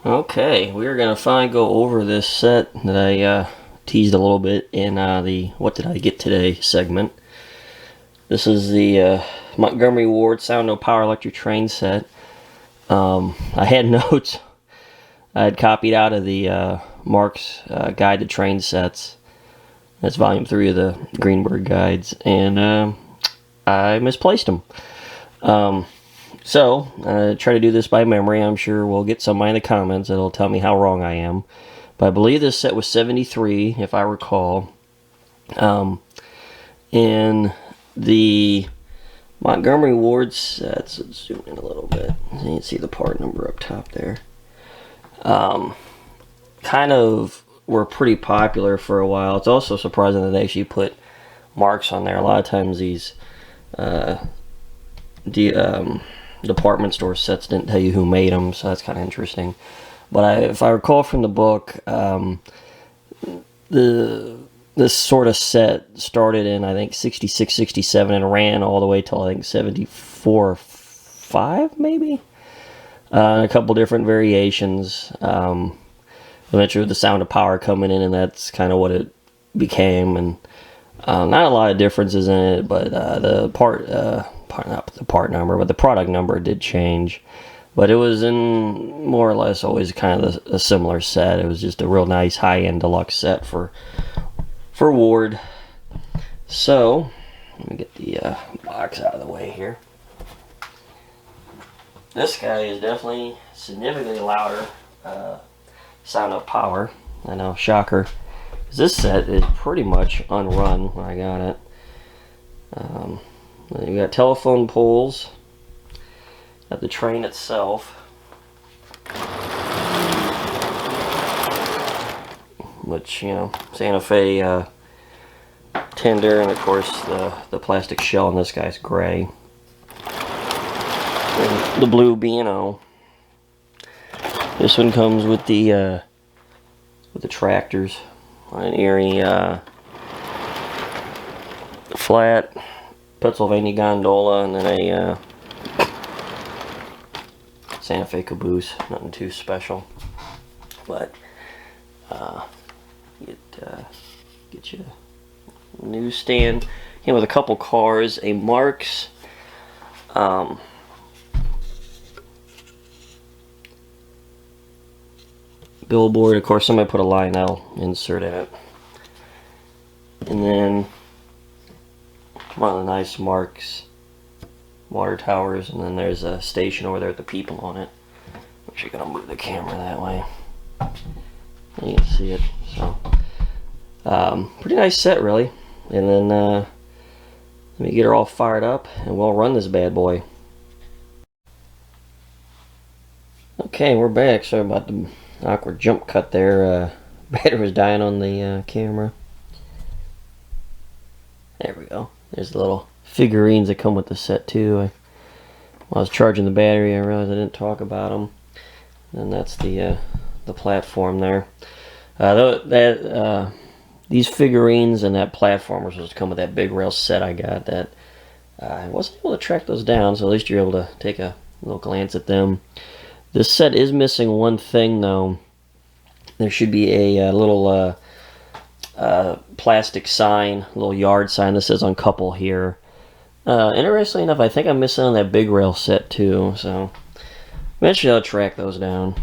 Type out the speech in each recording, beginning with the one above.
Okay, we're gonna finally go over this set that I teased a little bit in the "What Did I Get Today" segment. This is the Montgomery Ward Sound No Power Electric Train set. I had notes I had copied out of the Marx Guide to Train Sets. That's volume 3 of the Greenberg guides, and I misplaced them. So, try to do this by memory. I'm sure we'll get somebody in the comments that'll tell me how wrong I am. But I believe this set was 73, if I recall. In the Montgomery Ward sets, let's zoom in a little bit. You can see the part number up top there. Kind of were pretty popular for a while. It's also surprising that they actually put Marx on there. A lot of times these department store sets didn't tell you who made them, so that's kind of interesting. But if I recall from the book, this sort of set started in, I think, 66, 67 and ran all the way till, I think, 74, 5 maybe? A couple different variations. Eventually with the Sound of Power coming in, and that's kind of what it became. And not a lot of differences in it, but not the part number, but the product number did change. But it was in more or less always kind of a similar set. It was just a real nice high-end deluxe set for Ward. So let me get the box out of the way here. This guy is definitely significantly louder. Sound of Power. I know, shocker. This set is pretty much unrun when I got it. You got telephone poles. Got the train itself. Which, you know, Santa Fe tender, and of course the plastic shell on this guy's gray. And the blue B&O. This one comes with the tractors. An Erie flat Pennsylvania gondola, and then a Santa Fe caboose. Nothing too special, but get you a newsstand. Came with a couple cars, a Marx billboard. Of course, somebody put a Lionel insert in it. And then one of the nice Marx water towers, and then there's a station over there with the people on it. I'm actually gonna move the camera that way. You can see it. So, pretty nice set, really. And then let me get her all fired up, and we'll run this bad boy. Okay, we're back. Sorry about the awkward jump cut there. Battery was dying on the camera. There we go. There's the little figurines that come with the set too. While I was charging the battery, I realized I didn't talk about them. And that's the platform there. These figurines and that platform were supposed to come with that big rail set I got. That I wasn't able to track those down, so at least you're able to take a little glance at them. This set is missing one thing, though. There should be a little plastic sign, a little yard sign that says "Uncouple" here. Interestingly enough, I think I'm missing on that big rail set too, so eventually I'll track those down.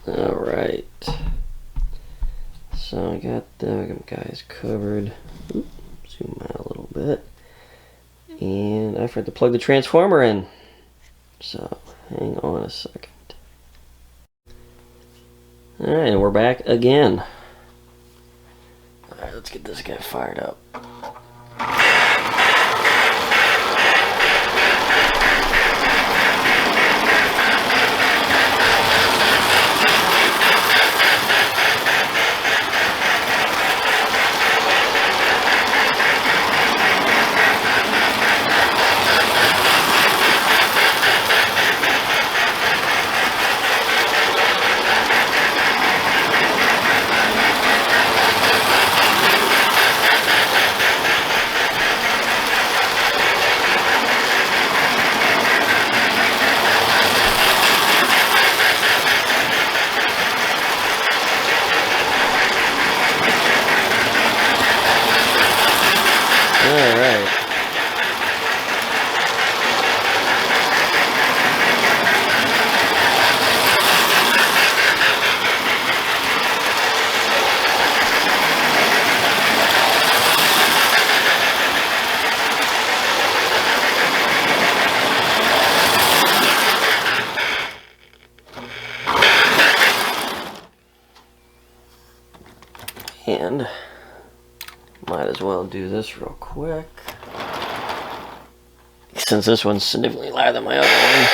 Alright. So I got the guys covered. Oop, zoom out a little bit. And I forgot to plug the transformer in. So hang on a second. Alright, and we're back again. Alright, let's get this guy fired up. And might as well do this real quick, since this one's significantly louder than my other one.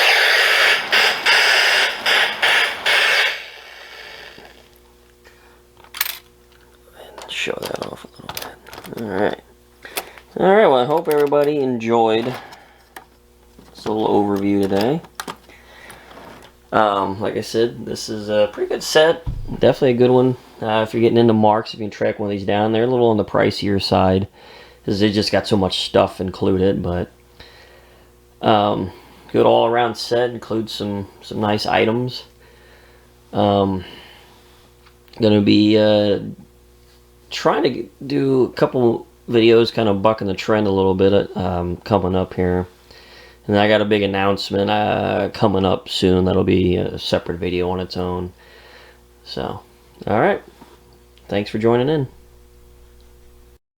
And show that off a little bit. Alright. Alright, well, I hope everybody enjoyed this little overview today. Like I said, this is a pretty good set. Definitely a good one. If you're getting into Marx, if you can track one of these down, they're a little on the pricier side, because they just got so much stuff included, but good all-around set. Includes some nice items. Gonna be trying to do a couple videos kind of bucking the trend a little bit coming up here. And then I got a big announcement coming up soon. That'll be a separate video on its own. So, alright. Thanks for joining in.